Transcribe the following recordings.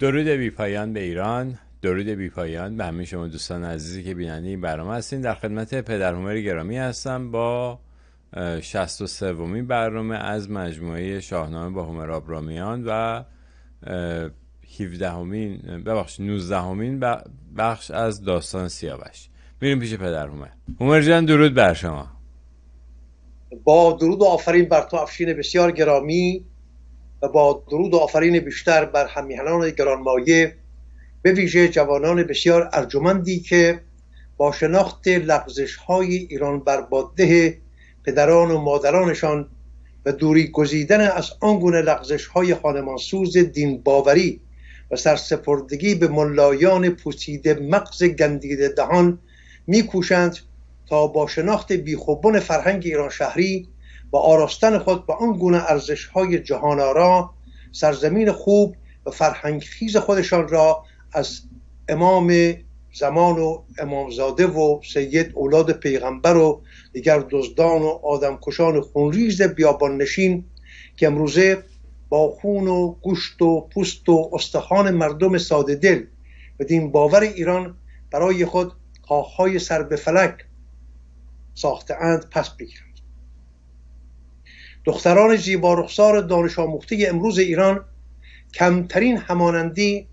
درود بی پایان به ایران، درود بی پایان به همه شما دوستان عزیزی که بیننده این برنامه هستین. در خدمت پدر هومر گرامی هستم با 63مین برنامه از مجموعه شاهنامه با هومر آبرامیان و 19مین بخش از داستان سیاوش. میریم پیش پدر هومر. هومر جان درود بر شما. با درود و آفرین بر تو افشین بسیار گرامی و با درود و آفرین بیشتر بر همیهنان گرانمایه، به ویژه جوانان بسیار ارجمندی که با شناخت لغزش‌های ایران بربادده پدران و مادرانشان و دوری گزیدن از آنگونه لغزش‌های خانمانسوز دین باوری و سرسپردگی به ملایان پوسیده مغز گندیده دهان می‌کوشند تا با شناخت بیخوبان فرهنگ ایران شهری و آراستن خود به آنگونه ارزش‌های جهان‌آرا سرزمین خوب و فرهنگ خیز خودشان را از امام زمان و امامزاده و سید اولاد پیغمبر و دیگر دزدان و آدمکشان خونریز بیابان نشین که امروزه با خون و گوشت و پوست و استخوان مردم ساده دل و دین باور ایران برای خود کاخهای سر به فلک ساخته‌اند پس بگیرند. دختران زیبا رخسار دانش آموخته امروز ایران کمترین همانندی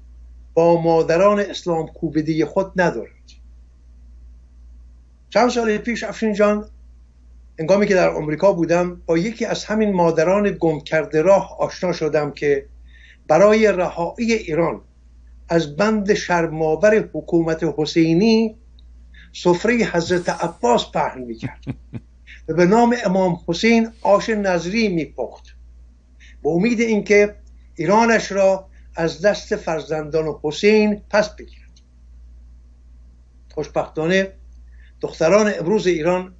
با مادران اسلام کوبیده خود ندارند. چند سال پیش افشین جان، هنگامی که در آمریکا بودم، با یکی از همین مادران گم کرده راه آشنا شدم که برای رهایی ایران از بند شرم‌آور حکومت حسینی سفره حضرت عباس پهن می‌کرد و به نام امام حسین آش نظری می‌پخت به امید اینکه ایرانش را از دست فرزندان حسین پس بگیرد. خوشبختانه دختران امروز ایران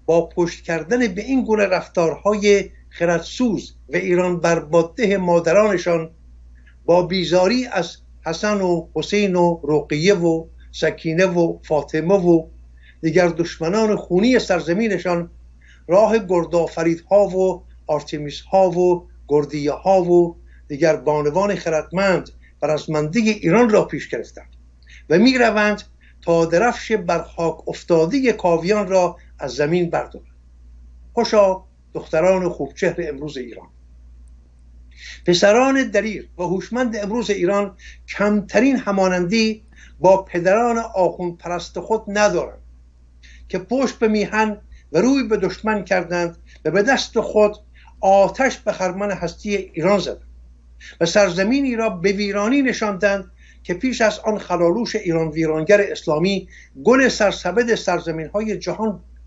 با پشت کردن به این گونه رفتارهای خردسوز و ایران برباده مادرانشان، با بیزاری از حسن و حسین و رقیه و سکینه و فاطمه و دیگر دشمنان خونی سرزمینشان، راه گردآفریدها و آرتمیسها و گردیه ها و دیگر بانوان خردمند و رزمنده ایران را پیش گرفتند و می روند تا درفش بر خاک افتاده کاویان را از زمین بردارند. خوشا دختران خوبچهر امروز ایران. پسران دلیر و هوشمند امروز ایران کمترین همانندی با پدران آخوند پرست خود ندارند که پشت به میهن و روی به دشمن کردند و به دست خود آتش به خرمن هستی ایران زدند و سرزمینی را به ویرانی نشاندند که پیش از آن خلالوش ایران ویرانگر اسلامی گل سرسبد سرزمین‌های جهان بود.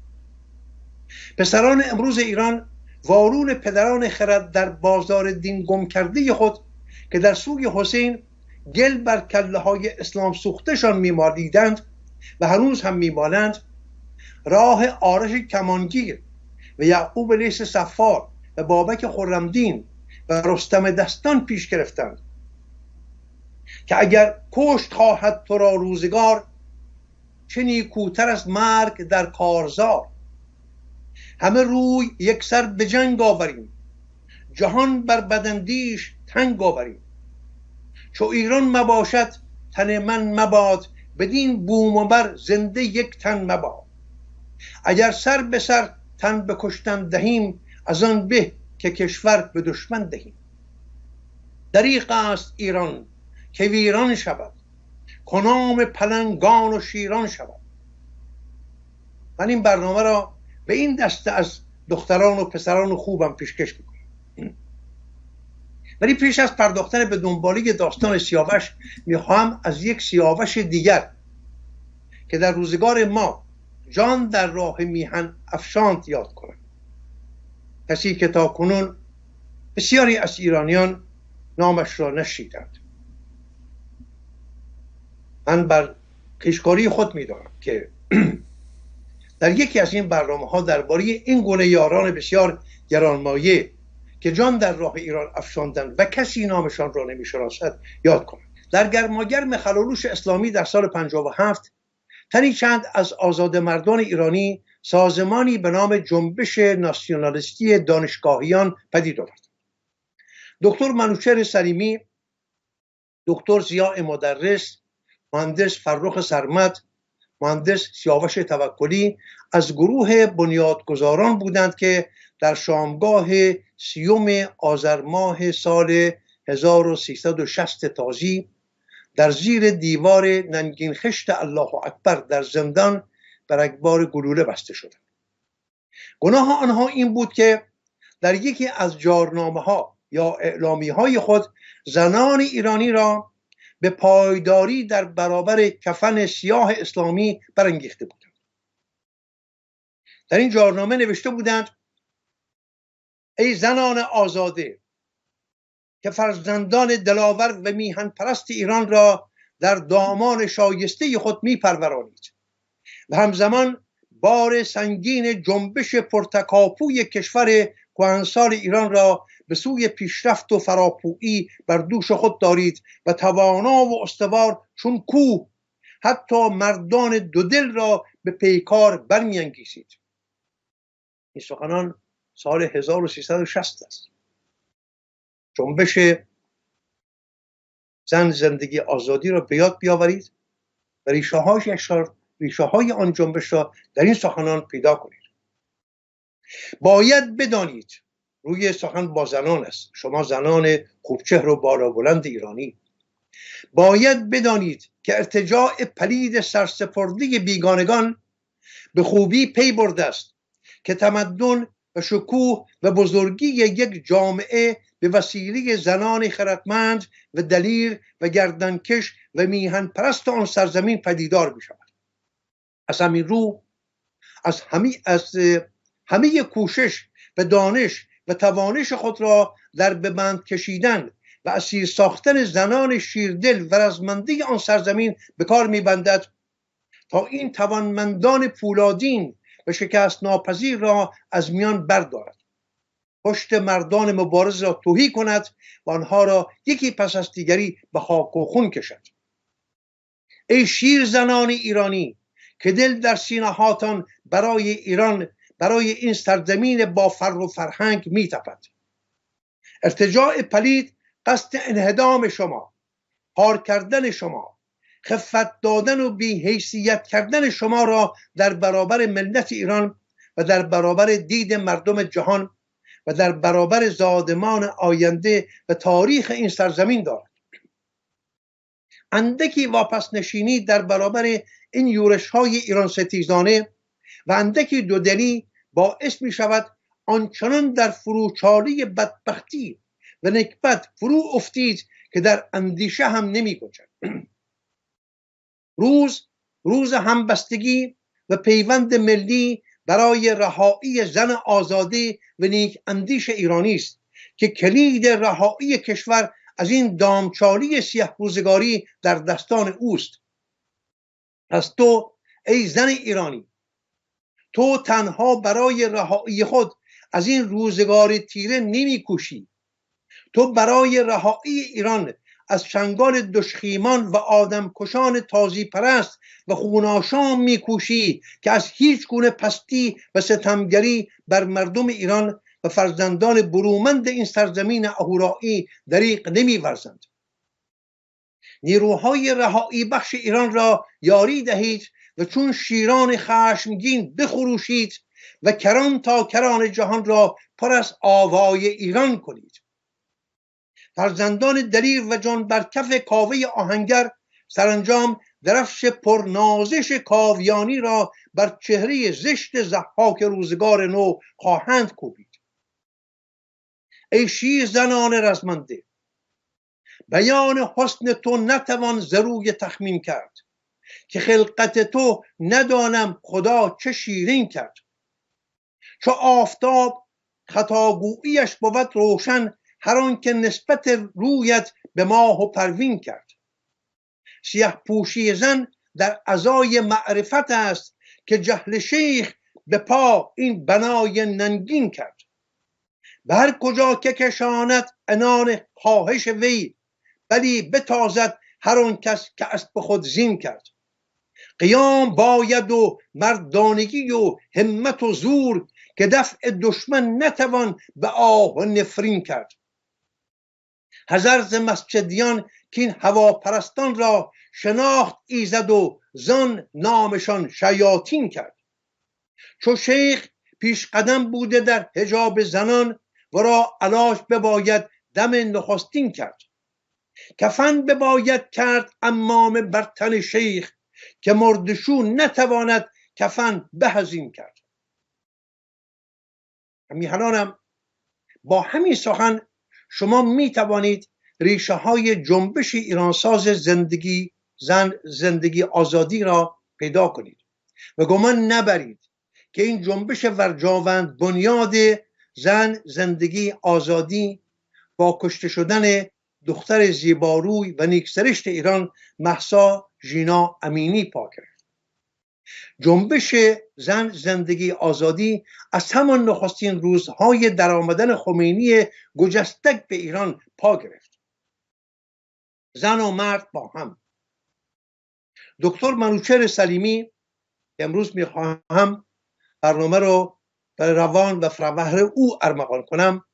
پسران امروز ایران وارون پدران خرد در بازار دین گم کرده خود که در سوی حسین گل بر کله های اسلام سوختشان میمالیدند و هنوز هم میمالند، راه آرش کمانگیر و یعقوب لیث صفار و بابک خرمدین و رستم دستان پیش گرفتند که اگر کشت خواهد تو را روزگار، چه نیکوتر از مرگ در کارزار. همه روی یک سر به جنگ آوریم، جهان بر بداندیش تنگ آوریم. چو ایران مباشد تن من مباد، بدین بوم و بر زنده یک تن مباد. اگر سر به سر تن به کشتن دهیم، از آن به که کشور به دشمن دهیم. دریغ است ایران که ویران شود، کنام پلنگان و شیران شود. من این برنامه را به این دسته از دختران و پسران خوبم پیشکش میکنم. ولی پیش از پرداختن به دنباله داستان سیاوش، میخواهم از یک سیاوش دیگر که در روزگار ما جان در راه میهن افشاند یاد کنم. کسی که تا کنون بسیاری از ایرانیان نامش را نشنیدند. من بر خویشکاری خود میدانم که در یکی از این برنامه‌ها درباره این گونه یاران بسیار گرانمایه که جان در راه ایران افشاندند و کسی نامشان را نمی‌شناسد یاد کنم. در گرماگرم خلالوش اسلامی در سال 57 تنی چند از آزاده مردان ایرانی سازمانی به نام جنبش ناسیونالیستی دانشگاهیان پدید آورد. دکتر منوچهر سلیمی دکتر ضیاء مدرس، مهندس فرخ سرمد، مهندس سیاوش توکلی از گروه بنیادگذاران بودند که در شامگاه 30 آذر ماه سال 1360 تازی در زیر دیوار ننگین خشت الله اکبر در زندان بر رگبار گلوله بسته شدند. گناه آنها این بود که در یکی از جارنامه ها یا اعلامی های خود زنان ایرانی را به پایداری در برابر کفن سیاه اسلامی برانگیخته بودند. در این جارنامه نوشته بودند: ای زنان آزاده که فرزندان دلاور و میهن پرست ایران را در دامان شایسته خود میپرورانید و همزمان بار سنگین جنبش پرتکاپوی کشور کهنسال ایران را به سوی پیشرفت و فراپویی بر دوش خود دارید و توانا و استوار چون کوه حتی مردان دودل را به پیکار برمیانگیزید. این سخنان سال 1360 است. جنبش زن زندگی آزادی را به یاد بیاورید و ریشه های آن جنبش را در این سخنان پیدا کنید. باید بدانید، روی سخن با زنان است، شما زنان خوبچهر و بالا بلند ایرانی، باید بدانید که ارتجاع پلید سرسپرده بیگانگان به خوبی پی برده است که تمدن و شکوه و بزرگی یک جامعه به وسیله زنان خردمند و دلیر و گردنکش و میهن پرست آن سرزمین پدیدار می شود. از همین رو از همه کوشش و دانش و توانش خود را در ببند کشیدن و اسیر ساختن زنان شیردل و رزمنده آن سرزمین به کار می‌بندد تا این توانمندان پولادین و شکست ناپذیر را از میان بردارد، پشت مردان مبارز را تهی کند و آنها را یکی پس از دیگری به خاک و خون کشد. ای شیر زنان ایرانی که دل در سینه هاتان برای ایران، برای این سرزمین با فر و فرهنگ می‌تپد. ارتجاع پلید قصد انهدام شما، پار کردن شما، خفت دادن و بی‌حیثیت کردن شما را در برابر ملت ایران و در برابر دید مردم جهان و در برابر زادمان آینده و تاریخ این سرزمین دارد. اندکی واپس نشینی در برابر این یورش های ایران ستیزانه و اندکی دودلی باعث می شود آنچنان در فروچالی بدبختی و نکبت فرو افتید که در اندیشه هم نمی گنجد. روز همبستگی و پیوند ملی برای رهایی زن آزاده و نیک اندیش ایرانی است که کلید رهایی کشور از این دامچالی سیاه روزگاری در دستان اوست. پس تو ای زن ایرانی، تو تنها برای رهایی خود از این روزگار تیره نمی کوشی، تو برای رهایی ایران از چنگال دشخیمان و آدمکشان تازی پرست و خوناشام میکوشی که از هیچ گونه پستی و ستمگری بر مردم ایران و فرزندان برومند این سرزمین اهورایی دریغ نمی‌ورزند. نیروهای رهایی بخش ایران را یاری دهید و چون شیران خشمگین بخروشید و کران تا کران جهان را پر از آوای ایران کنید. فرزندان دلیر و جان برکف کاوه آهنگر سرانجام درفش پرنازش کاویانی را بر چهره زشت ضحاک روزگار نو خواهند کوبید. ای شیر زنان رزمنده، بیان حسن تو نتوان ز روی تخمین کرد که خلقت تو ندانم خدا چه شیرین کرد. چو آفتاب خطاگوییش بود روشن هر آن که نسبت رویت به ماه و پروین کرد. سیه پوشی زن در عزای معرفت است که جهل شیخ به پا این بنای ننگین کرد. به هر کجا که کشاند عنان خواهش وی، ولی بتازد هر آن کس که اسب خود زین کرد. قیام باید و مردانگی و همت و زور که دفع دشمن نتوان به آه و نفرین کرد. حذر ز مسجدیان که این هواپرستان را شناخت ایزد و زان نامشان شیاطین کرد. چو شیخ پیش قدم بوده در حجاب زنان، ورا علاج بباید دم نخستین کرد. کفن بباید کرد عمامه بر تن شیخ، که مردشو نتواند کفن به از این کرد. میهنانم با همین سخن شما می توانید ریشه های جنبش ایرانساز زندگی آزادی را پیدا کنید و گمان نبرید که این جنبش ورجاوند بنیاد زن، زندگی، آزادی با کشته شدن دختر زیباروی و نیکسرشت ایران مهسا ژینا امینی پا گرفت. جنبش زن، زندگی، آزادی از همان نخستین روزهای درآمدن خمینی گجستک به ایران پا گرفت. زن و مرد با هم. دکتر منوچهر سلیمی، امروز میخواهم برنامه رو برای روان و فروهر او ارمغان کنم،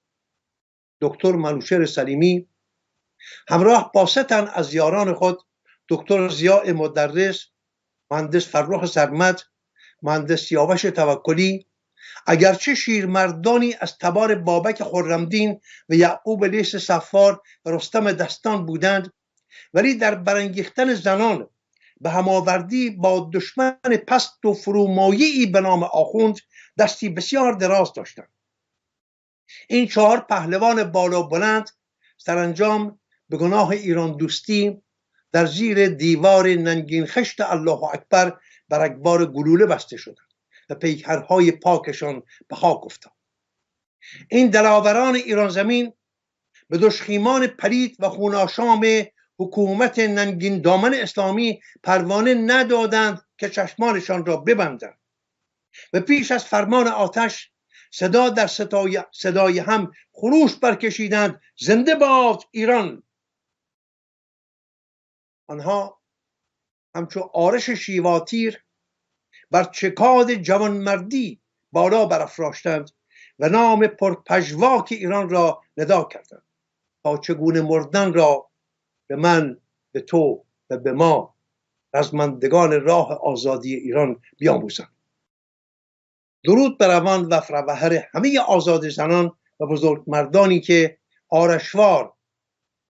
دکتر منوچهر سلیمی همراه با 3 تن از یاران خود، دکتر ضیاء مدرس، مهندس فرخ سرمد، مهندس سیاوش توکلی، اگرچه شیرمردانی از تبار بابک خرمدین و یعقوب لیث صفار و رستم دستان بودند، ولی در برانگیختن زنان به هماوردی با دشمن پست و فرومایه‌ای به نام آخوند دستی بسیار دراز داشتند. این 4 پهلوان بالا بلند سرانجام به گناه ایران دوستی در زیر دیوار ننگین خشت الله اکبر بر اکبار گلوله بسته شدند و پیکرهای پاکشان به خاک افتاد. این دلاوران ایران زمین به دشخیمان پلید و خوناشام حکومت ننگین دامن اسلامی پروانه ندادند که چشمانشان را ببندند و پیش از فرمان آتش صدا در صدای هم خروش برکشیدند: زنده باد ایران! آنها همچو آرش شیواتیر بر چکاد جوانمردی بالا برافراشتند و نام پرپژواک ایران را ندا کردند تا چگونه مردن را به من، به تو و به ما رزمندگان راه آزادی ایران بیاموزند. درود بر روان و فروهر همه آزاد زنان و بزرگ مردانی که آرشوار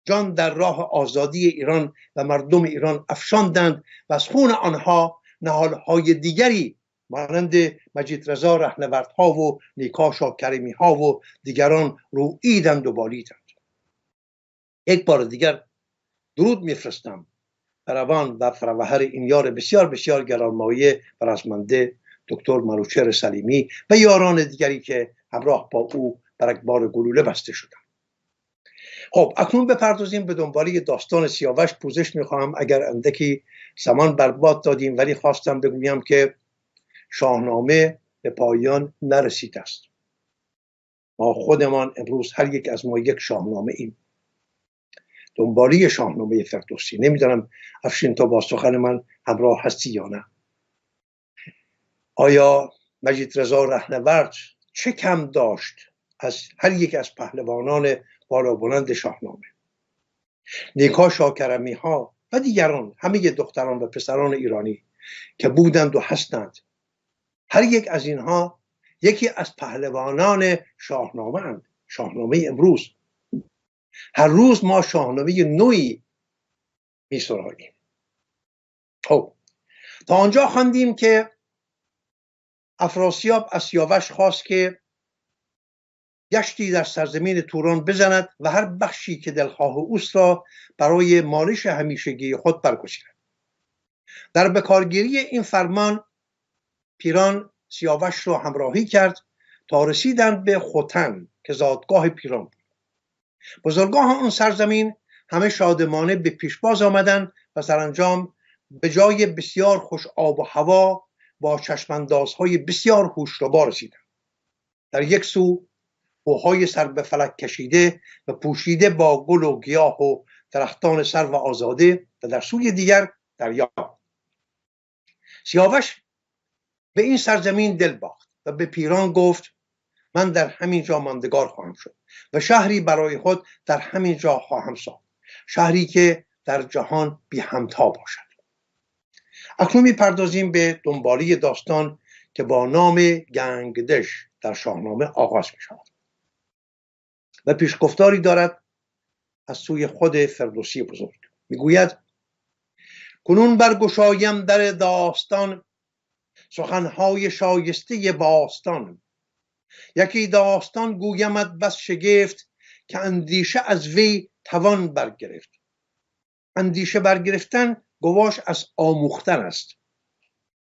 جان در راه آزادی ایران و مردم ایران افشاندند و از خون آنها نهالهای دیگری مانند مجید رضا رهنوردها و نیکا شاکرمی ها و دیگران روییدند و بالیدند. یک بار دیگر درود میفرستم بر روان و فروهر این یار بسیار بسیار گرانمایه و رزمنده دکتر منوچهر سلیمی و یاران دیگری که همراه با او بر اکبار گلوله بسته شدند. خب اکنون بپردازیم به دنباله داستان سیاوش. پوزش میخواهم اگر اندکی زمان برباد دادیم، ولی خواستم بگویم که شاهنامه به پایان نرسیده است. ما خودمان امروز هر یک از ما یک شاهنامه ایم. دنباله شاهنامه فردوسی. نمیدونم افشین تا با سخن من همراه هستی یا نه. آیا مجید رضا رهنورد چه کم داشت از هر یک از پهلوانان بالا بلند شاهنامه؟ نیکا شاکرمی ها و دیگران، همه دختران و پسران ایرانی که بودند و هستند، هر یک از اینها یکی از پهلوانان شاهنامه اند. شاهنامه امروز، هر روز ما شاهنامه نوعی می سراییم. خب تا آنجا خواندیم که افراسیاب از سیاوش خواست که گشتی در سرزمین توران بزند و هر بخشی که دلخواه اوست را برای مالش همیشگی خود برگزیند. در بکارگیری این فرمان پیران سیاوش را همراهی کرد تا رسیدند به ختن که زادگاه پیران بود. بزرگان آن سرزمین همه شادمانه به پیشباز آمدند و سرانجام به جای بسیار خوش آب و هوا با چشماندازهای بسیار هوش‌ربا رسیدند. در یک سو کوههای سر به فلک کشیده و پوشیده با گل و گیاه و درختان سرو و آزاده و در سوی دیگر دریا. سیاوش به این سرزمین دل باخت و به پیران گفت: من در همین جا ماندگار خواهم شد و شهری برای خود در همین جا خواهم ساخت، شهری که در جهان بی همتا باشد. اکنون میپردازیم به دنباله داستان که با نام گنگدش در شاهنامه آغاز می شود و پیشگفتاری دارد از سوی خود فردوسی بزرگ. میگوید کنون برگشایم در داستان، سخنهای شایسته باستان. یکی داستان گویمت بس شگفت، که اندیشه از وی توان برگرفت. اندیشه برگرفتن گواش از آموختن است.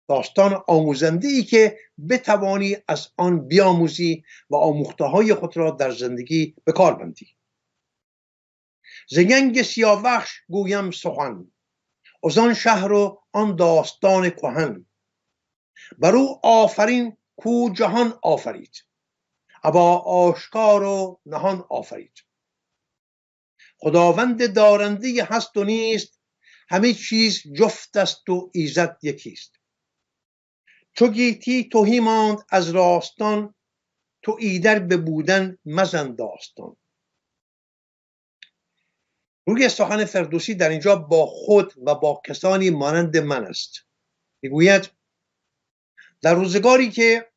داستان آموزنده ای که بتوانی از آن بیاموزی و آموخته های خود را در زندگی به کار بندی. ز گنگ سیاوخش گویم سخن، از آن شهر و آن داستان کهن. بر او آفرین کو جهان آفرید، ابا آشکار و نهان آفرید. خداوند دارنده هست و نیست، همه چیز جفت است و ایزد یکیست. چو گیتی تهی ماند از راستان، تو ایدر به بودن مزن داستان. روی سخن فردوسی در اینجا با خود و با کسانی مانند من است. میگوید در روزگاری که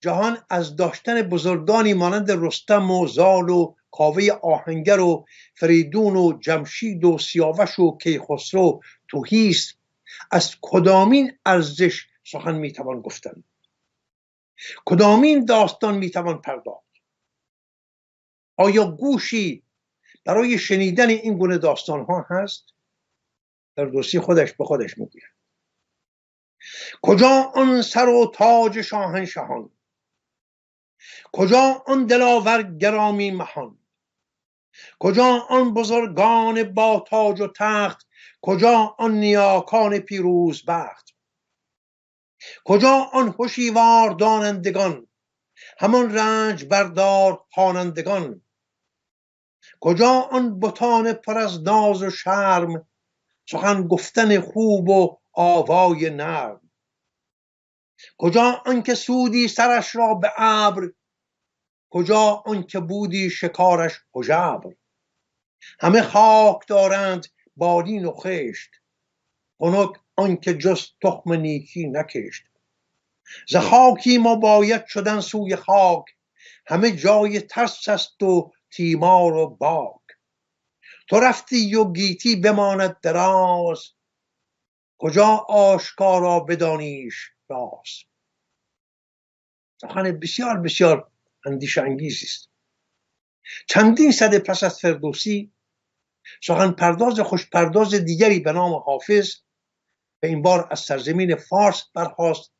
جهان از داشتن بزرگانی مانند رستم و زال و کاوه آهنگر و فریدون و جمشید و سیاوش و کیخسرو تهی است، از کدامین ارزش سخن میتوان گفتن؟ کدامین داستان میتوان پرداخت؟ آیا گوشی برای شنیدن این گونه داستان ها هست؟ فردوسی خودش به خودش میگوید کجا آن سر و تاج شاهنشهان، کجا آن دلاور گرامی مهان، کجا آن بزرگان با تاج و تخت، کجا آن نیاکان پیروز بخت، کجا آن هوشیوار دانندگان، همان رنج بردار خوانندگان، کجا آن بتان پر از ناز و شرم، سخن گفتن خوب و آوای نرم، کجا آن که سودی سرش را به ابر، کجا آن که بودی شکارش هژبر. همه خاک دارند بالین و خشت، خنک آن که جز تخم نیکی نکشت. ز خاکی ما باید شدن سوی خاک، همه جای ترس است و تیمار و باک. تو رفتی و گیتی بماند دراز، کجا آشکارا بدانیش راز. سخن بسیار بسیار اندیشه انگیزی است. چندین سده پس از فردوسی، سخن پرداز خوش پرداز دیگری به نام حافظ به این بار از سرزمین فارس برخاست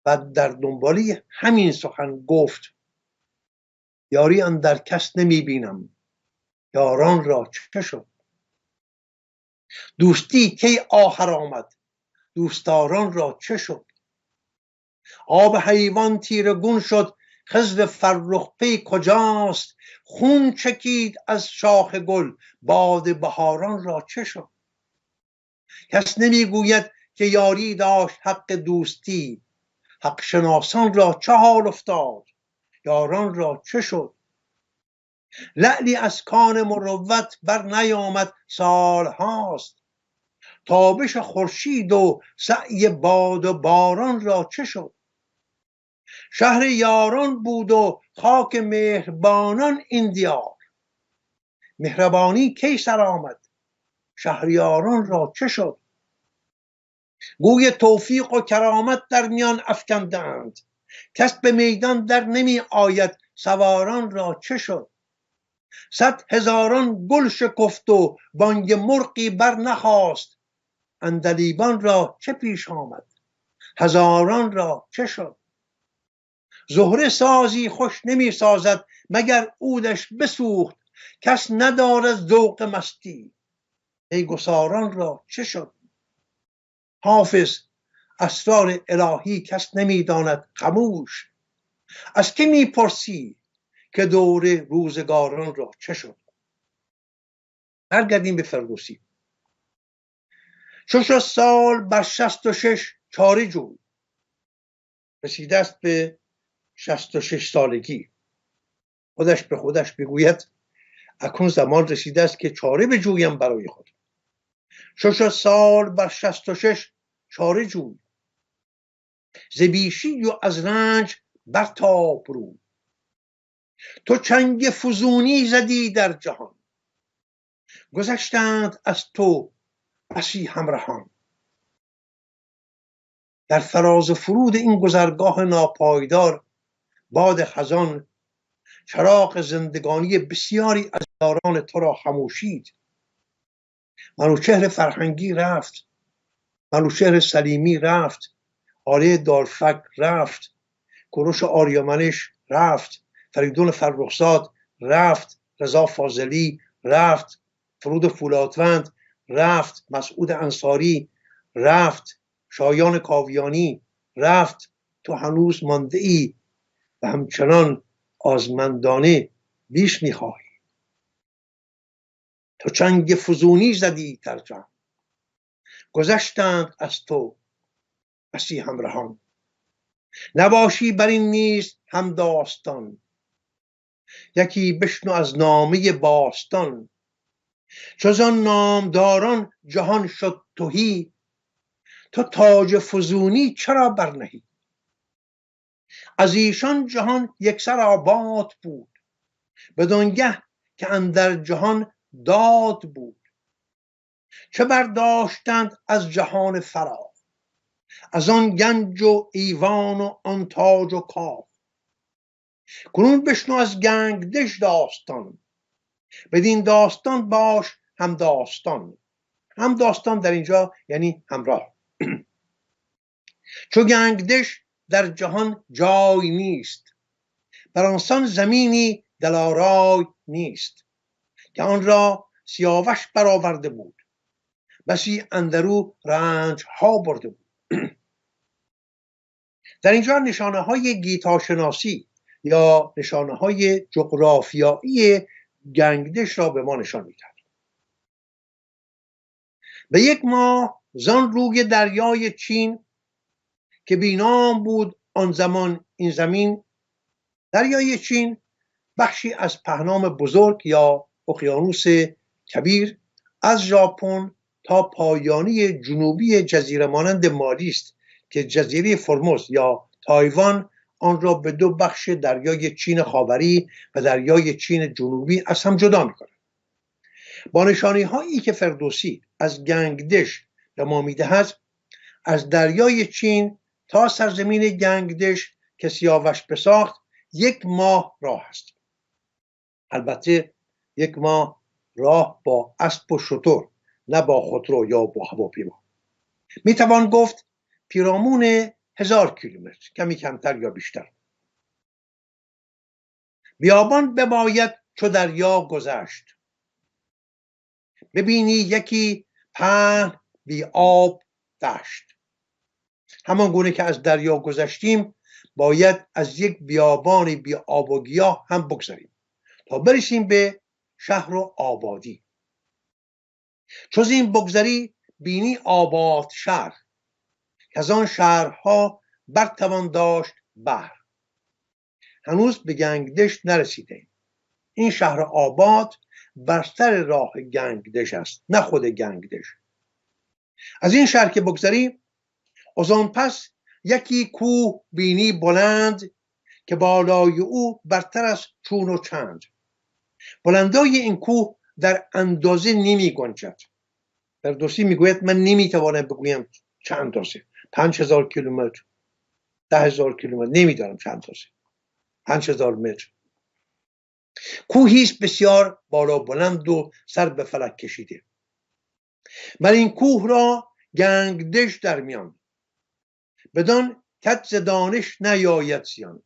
و در دنباله همین سخن گفت یاری اندر کس نمی بینم، یاران را چه شد؟ دوستی کی آخر آمد، دوستداران را چه شد؟ آب حیوان تیره گون شد، خضر فرخ پی کجاست؟ خون چکید از شاخ گل، باد بهاران را چه شد؟ کس نمی گوید که یاری داشت حق دوستی، حق شناسان را چه حال افتاد، یاران را چه شد؟ لعلی از کان مروت بر نیامد سال هاست، تابش خورشید و سعی باد و باران را چه شد؟ شهر یاران بود و خاک مهربانان این دیار، مهربانی کی سر آمد، شهریاران را چه شد؟ گوی توفیق و کرامت در میان افکندند، کس به میدان در نمی آید، سواران را چه شد؟ 100 هزاران گل شکفت و بانگ مرغی بر نخاست، عندلیبان را چه پیش آمد، هزاران را چه شد؟ زهره سازی خوش نمی سازد، مگر عودش بسوخت، کس ندارد ذوق مستی، میگساران را چه شد؟ حافظ اسرار الهی کس نمی داند، خموش از که می پرسی که دور روزگاران را چه شد؟ برگردیم به فردوسی. چو شد سال بر 66 چاره جوی، رسیده است به 66 سالگی. خودش به خودش بگوید اکنون زمان رسیده است که چاره بجویم برای خود. 6 سال بر 66 چاره جوی، ز بیشی و از رنج برتاب روی. تو چنگ فزونی زدی در جهان، گذشتند از تو بسی همرهان. در فراز و فرود این گذرگاه ناپایدار، باد خزان چراغ زندگانی بسیاری از یاران تو را خموشید. منوچهر فرهنگی رفت، منوچهر سلیمی رفت، آله دارفک رفت، کوروش آریامنش رفت، فریدون فرخزاد رفت، رضا فاضلی رفت، فرود فولادوند رفت، مسعود انصاری رفت، شایان کاویانی رفت. تو هنوز مانده ای و همچنان آزمندانه بیش میخواهی. تو چنگ فزونی زدی در جهان، گذشتند از تو بسی همرهان. نباشی بر این نیز هم داستان، یکی بشنو از نامه باستان. چو آن نامداران جهان شد تهی، تو تاج فزونی چرا برنهی؟ از ایشان جهان یکسر آباد بود، بدانگه که اندر جهان داد بود. چه برداشتند از جهان فراخ، از آن گنج و ایوان و آن تاج و کاخ. کنون بشنو از گنگدش داستان، بدین داستان باش هم داستان. هم داستان در اینجا یعنی همراه. چو گنگدش در جهان جای نیست، بر آنسان زمینی دلارای نیست. که آن را سیاوش برآورده بود، بسی اندرو رنج ها برده بود. در اینجا نشانه های گیتاشناسی یا نشانه های جغرافیایی گنگدش را به ما نشان میدهد. به 1 ماه زان روی دریای چین که بینام بود آن زمان این زمین. دریای چین بخشی از پهنام بزرگ یا اقیانوس کبیر از ژاپن تا پایانی جنوبی جزیره مانند مالی است که جزیره فرموز یا تایوان آن را به 2 بخش دریای چین خاوری و دریای چین جنوبی از هم جدا می‌کند. با نشانی هایی که فردوسی از گنگدش به ما می‌دهد، از دریای چین تا سرزمین گنگدش که سیاوش بساخت 1 ماه راه است. البته 1 ماه راه با اسب و شتر، نه با خودرو یا با هواپیما. میتوان گفت پیرامون 1000 کیلومتر، کمی کمتر یا بیشتر. بیابان بباید چو دریا گذشت، ببینی یکی پهن بی آب دشت. همان گونه که از دریا گذشتیم باید از یک بیابان بی آب و گیاه هم بگذریم تا برسیم به شهر و آبادی. چو این بگذری بینی آباد شهر، که از آن شهرها برتوان داشت بهر. هنوز به گنگدش نرسیدیم. این شهر آباد بر سر راه گنگدش است، نه خود گنگدش. از این شهر که بگذری از آن پس یکی کوه بینی بلند، که بالای او برتر از چون و چند. بلندای این کوه در اندازه نمی گنجد. فردوسی میگوید من نمیتوانم بگویم چه اندازه، 5000 کیلومتر، 10000 کیلومتر، نمیدانم چه اندازه، 5000 متر. کوهی است بسیار بالا بلند و سر به فلک کشیده. بر این کوه را گنگدش در میان، بدان کت ز دانش نیاید زیان.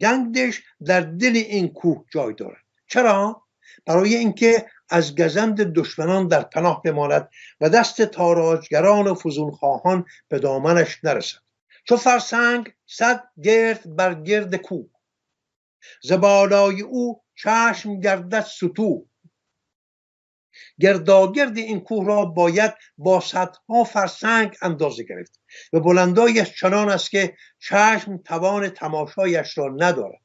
گنگدش در دل این کوه جای دارد. چرا؟ برای اینکه از گزند دشمنان در پناه بماند و دست تاراجگران و فزونخواهان به دامنش نرسد. چو فرسنگ 100 گرد بر گرد کوه، ز بالای او چشم گردد ستوه. گرداگرد این کوه را باید با 100 فرسنگ اندازه گرفت و بلندایش چنان است که چشم توان تماشایش را ندارد.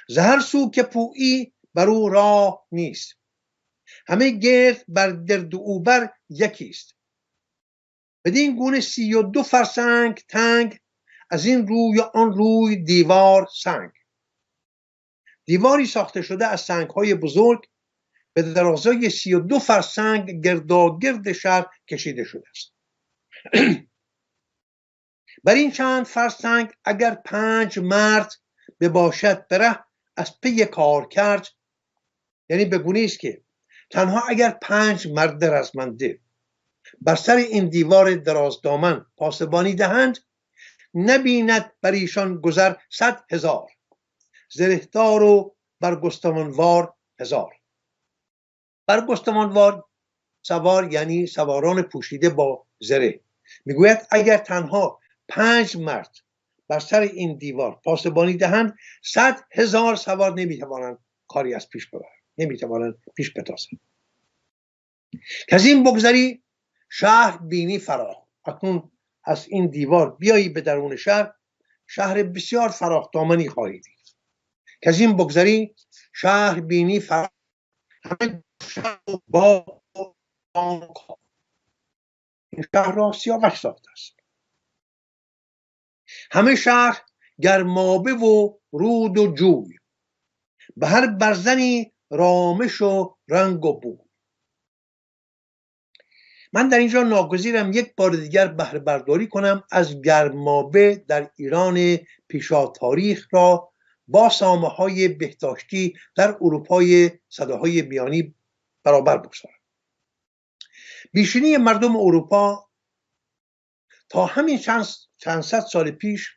ز هر سو که پویی بر او راه نیست. همه گرد بر درد او بر یکیست. بدین گونه 32 فرسنگ تنگ، از این روی آن روی دیوار سنگ. دیواری ساخته شده از سنگ‌های بزرگ به درازای 32 فرسنگ گرداگرد شهر کشیده شده است. بر این چند فرسنگ اگر 5 مرد بباشد بره از پی کار کرد، یعنی به گونه است که تنها اگر 5 مرد رزمنده بر سر این دیوار درازدامن پاسبانی دهند، نبیند بر ایشان گذر 100,000 زرهدار و برگستوانوار 1000. برگستوانوار سوار یعنی سواران پوشیده با زره. میگوید اگر تنها 5 مرد بر سر این دیوار پاسبانی دهند، 100,000 سوار نمیتوانند کاری از پیش ببرند، نمیتوانند پیش بتازند. که از این بگذری شهر بینی فراخ. اکنون از این دیوار بیایی به درون شهر بسیار فراخ دامنی خواهی دید. که از این بگذری شهر بینی فراخ. همه شهر با این شهر را سیاوش ساخته است. همه شهر گرمابه و رود و جوی، به هر برزنی رامش و رنگ و بوی. من در اینجا ناگزیرم یک بار دیگر بهره برداری کنم از گرمابه در ایران پیشا تاریخ را با سامه های بهداشتی در اروپای سده‌های میانی برابر بگذارم. بیشینی مردم اروپا تا همین چند صد سال پیش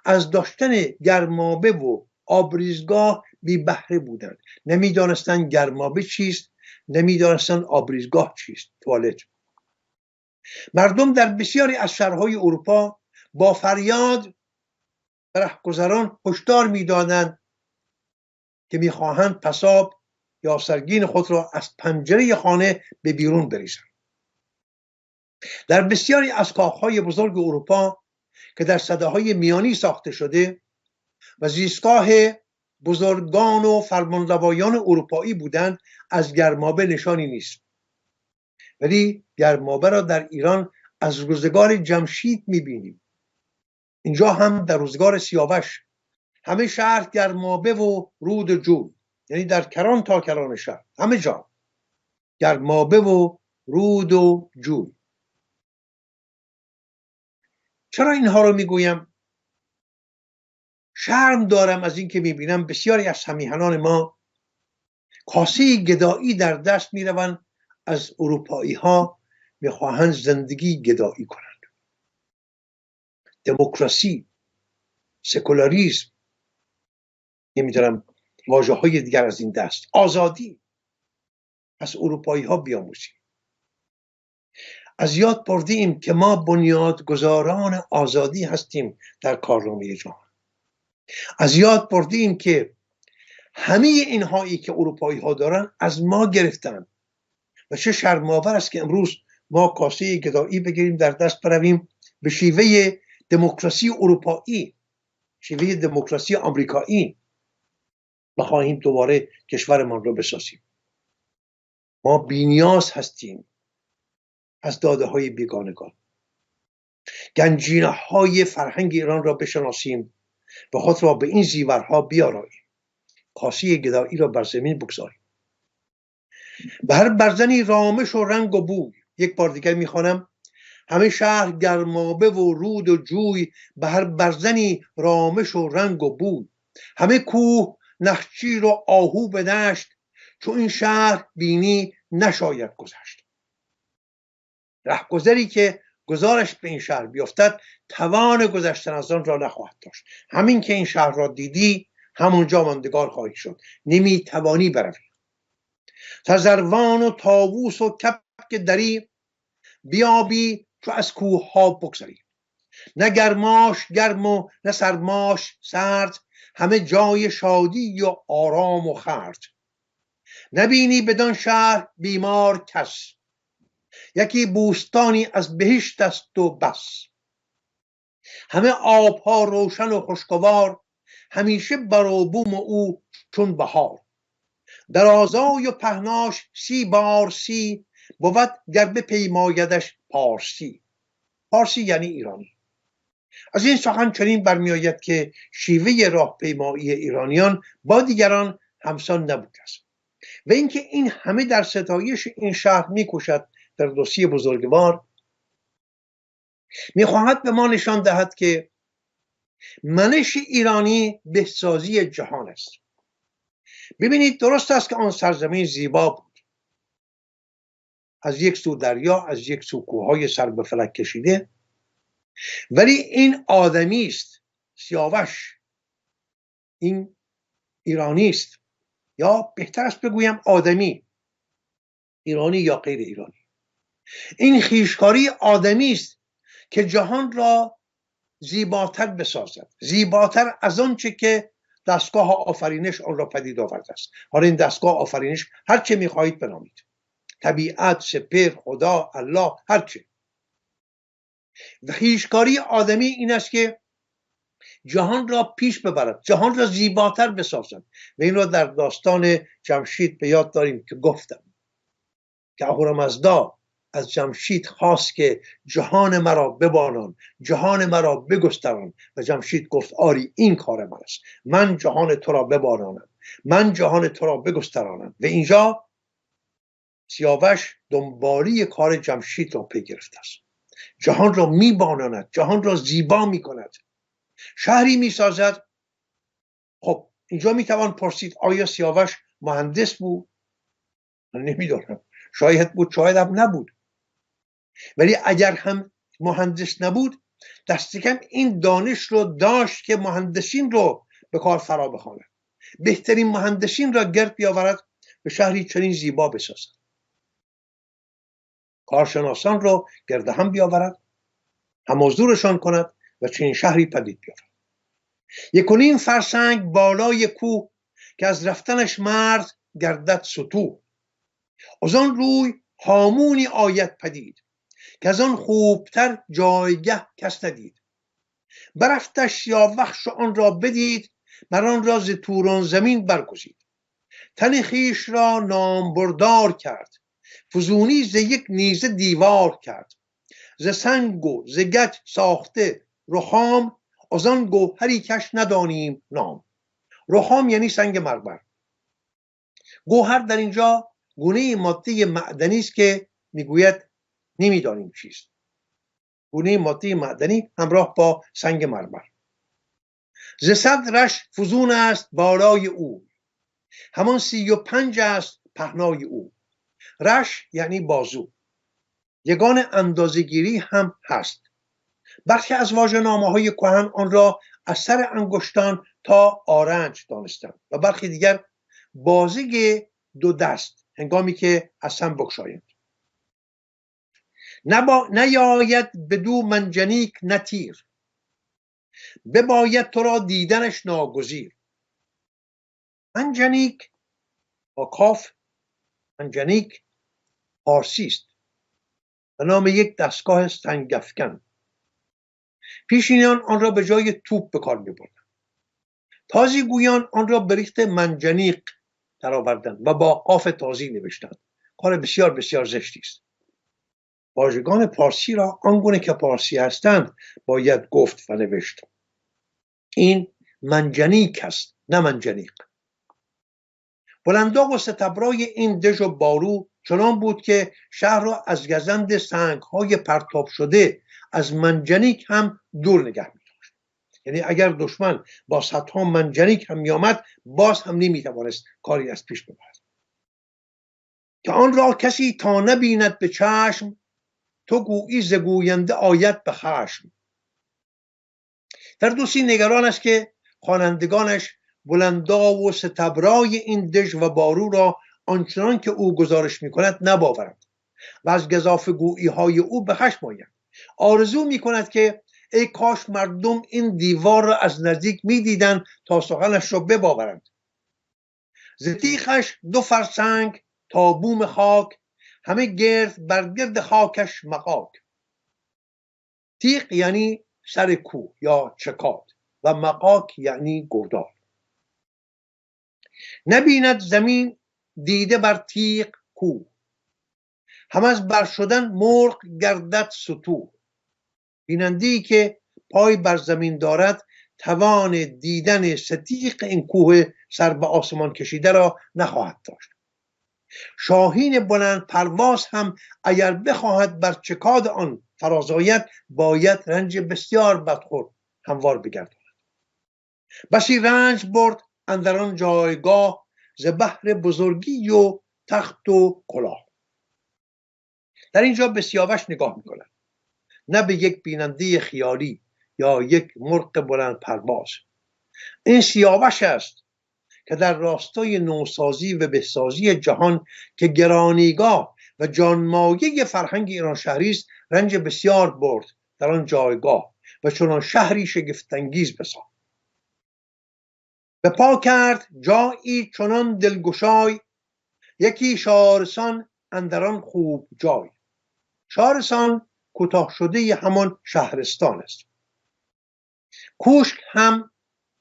از داشتن گرمابه و آبریزگاه بی بهره بودند. نمیدانستند گرمابه چیست، نمیدانستند آبریزگاه چیست، توالت. مردم در بسیاری از شهرهای اروپا با فریاد به رهگذران هشدار میدادند که میخواهند پساب یا سرگین خود را از پنجره خانه به بیرون بریزند. در بسیاری از کاخهای بزرگ اروپا که در سده‌های میانی ساخته شده و زیستگاه بزرگان و فرمانروایان اروپایی بودند، از گرمابه نشانی نیست. ولی گرمابه را در ایران از روزگار جمشید میبینیم. اینجا هم در روزگار سیاوش همه شهر گرمابه و رود و جوی، یعنی در کران تا کران شهر همه جا گرمابه و رود و جوی. چرا اینها رو میگویم؟ شرم دارم از این که میبینم بسیاری از همیهنان ما کاسه گدایی در دست میروند، از اروپایی ها میخواهند زندگی گدایی کنند. دموکراسی، سکولاریسم، نمیدونم واژه های دیگر از این دست، آزادی، از اروپایی ها بیاموزیم. از یاد بردیم که ما بنیادگذاران آزادی هستیم در کارنامه جهان. از یاد بردیم که همه اینهایی که اروپایی ها دارن از ما گرفتن و چه شرم‌آور است که امروز ما کاسه گدایی بگیریم در دست برویم به شیوه دموکراسی اروپایی، شیوه دموکراسی آمریکایی بخواهیم دوباره کشورمان رو بسازیم. ما بی‌نیاز هستیم از داده های بیگانگان. گنجینه های فرهنگ ایران را بشناسیم و خود را به این زیورها بیاراییم. کاسه گدایی را بر زمین بگذاریم. به هر برزنی رامش و رنگ و بوی. یک بار دیگر میخوانم: همه شهر گرمابه و رود و جوی، به هر برزنی رامش و رنگ و بوی. همه کوه نخچیر و آهو به دشت، چو این شهر بینی نشاید گذشت. رهگذری که گزارش به این شهر بیفتد توان گذشتن از آن را نخواهد داشت. همین که این شهر را دیدی همونجا ماندگار خواهی شد، نمی توانی بروی. تزروان و طاووس و کپک دری، بیابی چو از کوه ها بگذری. نه گرماش گرم و نه سرماش سرد، همه جای شادی و آرام و خرد. نبینی بدان شهر بیمار کس، یکی بوستانی از بهشت است و بس. همه آبها روشن و خوشگوار، همیشه بر و بوم او چون بهار. در آزای و پهناش 30 بار 30 بود گر بپیمایدش پارسی. پارسی یعنی ایرانی. از این سخن چنین برمیآید که شیوه راهپیمایی ایرانیان با دیگران همسان نبوده است و اینکه این همه در ستایش این شهر میکوشد فردوسی بزرگوار میخواهد به ما نشان دهد که منش ایرانی بهسازی جهان است. ببینید درست است که آن سرزمین زیبا بود، از یک سو دریا، از یک سو کوههای سر به فلک کشیده، ولی این آدمی است، سیاوش این ایرانی است، یا بهتر است بگویم آدمی، ایرانی یا غیر ایرانی. این خویشکاری آدمی است که جهان را زیباتر بسازد، زیباتر از آنچه که دستگاه آفرینش آن را پدید آورده است. حالا این دستگاه آفرینش هر چه می‌خواهید بنامید، طبیعت، سپر، خدا، الله، هر چه. و خویشکاری آدمی این است که جهان را پیش ببرد، جهان را زیباتر بسازد. و این را در داستان جمشید به یاد داریم که گفتم که اهورامزدا از جمشید خواست که جهان مرا ببانان، جهان مرا بگستران، و جمشید گفت آری این کار من است، من جهان تو را ببانانم، من جهان تو را بگسترانم. و اینجا سیاوش دنبالی کار جمشید را پی گرفته است، جهان را میباناند، جهان را زیبا میکند، شهری میسازد. خب اینجا میتوان پرسید آیا سیاوش مهندس بود؟ من نمیدونم، شاید بود، شاید هم نبود. ولی اگر هم مهندس نبود، دست کم این دانش رو داشت که مهندسین رو به کار فرا بخواند، بهترین مهندسین را گرد بیاورد به شهری چنین زیبا بسازد، کارشناسان رو گرد هم بیاورد، هم‌حضورشان کند و چنین شهری پدید بیاورد. 1.5 فرسنگ بالای کوه که از رفتنش مرد گردد ستوه، از آن روی هامونی آید پدید که از آن خوبتر جایگه کس ندید. برفتش سیاوش آن را بدید، بر آن را ز توران زمین برگزید. تن خویش را نامبردار کرد، فزونی ز یک نیزه دیوار کرد. ز سنگ و ز گچ ساخته رخام، از آن گوهری کش ندانیم نام. رخام یعنی سنگ مرمر. گوهر در اینجا گونه ماده معدنی است که میگوید نمیدانیم چیست. گونه ماده معدنی همراه با سنگ مرمر. ز صدرش فزون است بالای او، همان 35 است پهنای او. رش یعنی بازو. یگان اندازه‌گیری هم هست. برخی از واژه‌نامه‌های کهن آن را از سر انگشتان تا آرنج دانستند و برخی دیگر بازه 2 دست هنگامی که از هم بگشایند. نیاید بدو منجنیک نتیر، بباید تو را دیدنش ناگزیر. منجنیک با کاف، منجنیک فارسی است به نام یک دستگاه سنگ‌افکن. پیشینیان آن را به جای توپ به کار می‌بردند. تازیگویان آن را به ریخت منجنیق درآوردند و با قاف تازی نوشتند. کار بسیار بسیار زشتی است. واژگان پارسی را آنگونه که پارسی هستند باید گفت و نوشت. این منجنیک است، نه منجنیق. بلنداغ و ستبرای این دژ و بارو چنان بود که شهر را از گزند سنگ‌های پرتاب شده از منجنیک هم دور نگه می‌داشت. یعنی اگر دشمن با صدها منجنیک هم می‌آمد باز هم نمی‌توانست کاری از پیش ببرد. که آن را کسی تا نبیند به چشم، تو گویی ز گوینده آید به خشم. فردوسی نگران است که خوانندگانش بلنداغ و ستبرای این دژ و بارو را آنچنان که او گزارش می‌کند نباورند و از گزافه‌گویی‌های او به خشم آیند. آرزو می‌کند که ای کاش مردم این دیوار را از نزدیک می‌دیدند تا سخنش را بباورند. ز تیغش 2 فرسنگ تا بوم خاک، همه گرد بر گرد خاکش مغاک. تیغ یعنی سر کوه یا چکاد و مغاک یعنی گودال. نبیند زمین دیده بر تیغ کوه. هم از بر شدن مرغ گردد ستوه. بیننده‌ای که پای بر زمین دارد توان دیدن ستیغ این کوه سر به آسمان کشیده را نخواهد داشت. شاهین بلند پرواز هم اگر بخواهد بر چکاد آن فراز آید باید رنج بسیار بدخور هموار بگرداند. بسی رنج برد اندر آن جایگاه ز بهر بزرگی و تخت و کلاه. در اینجا به سیاوش نگاه میکنند، نه به یک بیننده خیالی یا یک مرغ بلند پرواز. این سیاوش است که در راستای نوسازی و بهسازی جهان که گرانیگاه و جانمایه فرهنگ ایران شهری است رنج بسیار برد در آن جایگاه و چنان شهری شگفت‌انگیز بساخت. به پا کرد جایی چنان دلگشای یکی شارسان اندر آن خوب جای. شارسان کوتاه شده همان شهرستان است. کوشک هم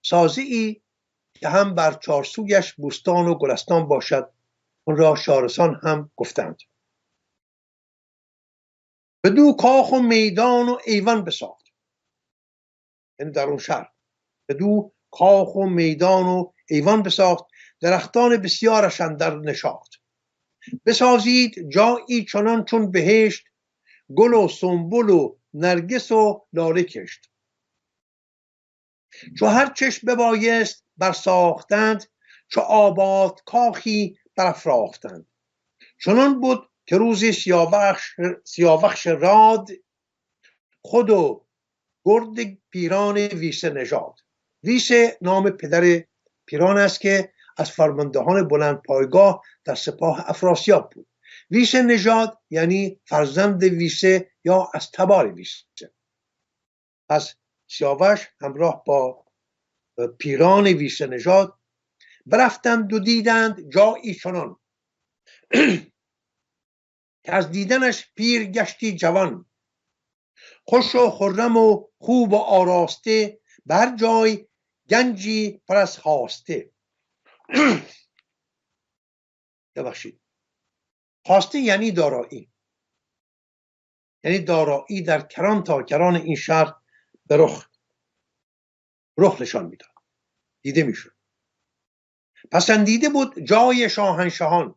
سازی که هم بر چارسویش بوستان و گلستان باشد، اون را شارسان هم گفتند. بدو کاخ و میدان و ایوان بساخت. یعنی در اون شهر بدو کاخ و میدان و ایوان بساخت، درختان بسیارش اندر نشاخت. بسازید جایی چنان چون بهشت، گل و سنبل و نرگس و لاله کشت. چو هر چش ببایست برساختند، چو آباد کاخی برافراختند. چنان بود که روزی سیاوخش راد، خود و گرد پیران ویسه نژاد. ویسه نام پدر پیران است که از فرماندهان بلند پایگاه در سپاه افراسیاب بود. ویسه نژاد یعنی فرزند ویسه یا از تبار ویسه. پس سیاوش همراه با پیران ویسه نژاد برفتند و دیدند جایی چنان که از دیدنش پیر گشتی جوان. خوش و خرم و خوب و آراسته، بر جای گنجی پر از خواسته. ببخشید، خواسته یعنی دارایی، یعنی دارایی در کران تا کران این شهر به رخ نشان میداد، دیده میشد. پسندیده بود جای شاهنشاهان،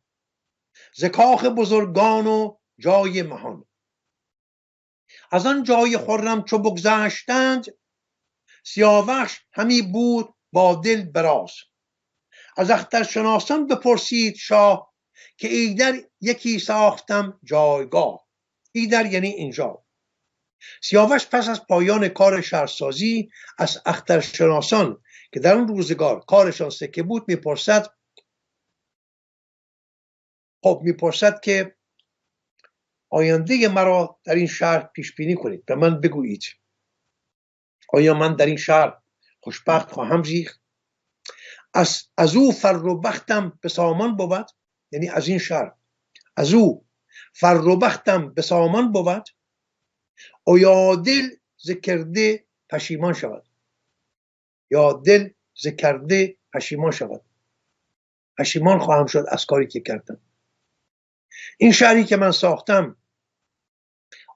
ز کاخ بزرگان و جای مهان. از آن جای خرم چو بگذشتند، سیاوش همی بود با دل براز. از اخترشناسان بپرسید شاه، که ایدر یکی ساختم جایگاه. ایدر یعنی اینجا. سیاوش پس از پایان کار شهرسازی از اخترشناسان که در اون روزگار کارشان سکه بود میپرسد که آینده مرا در این شهر پیش بینی کنید، به من بگویید آیا من در این شهر خوشبخت خواهم زیست؟ از او فر و بختم به سامان بود، یعنی از این شهر از او فر و بختم به سامان بود. او یا دل ز کرده پشیمان شود، یا دل ز کرده پشیمان شود، پشیمان خواهم شد از کاری که کردم. این شهری که من ساختم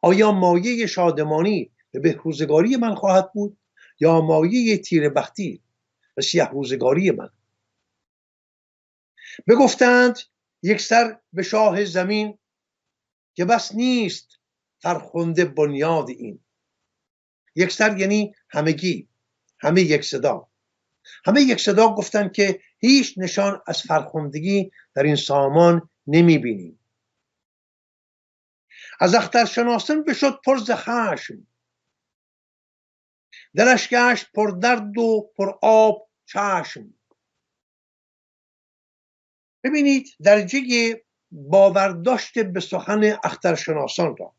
آیا مایه شادمانی به بهروزگاری من خواهد بود یا مایه تیره بختی و سیه روزگاری من؟ بگفتند یک سر به شاه زمین، که بس نیست فرخنده بنیاد این. یک سر یعنی همگی، همه یک صدا. همه یک صدا گفتند که هیچ نشان از فرخندگی در این سامان نمی بینیم. از اخترشناسان بشد پر ز خشم، دلش گشت پر درد و پر آب چشم. ببینید درجه باورداشت به سخن اخترشناسان را.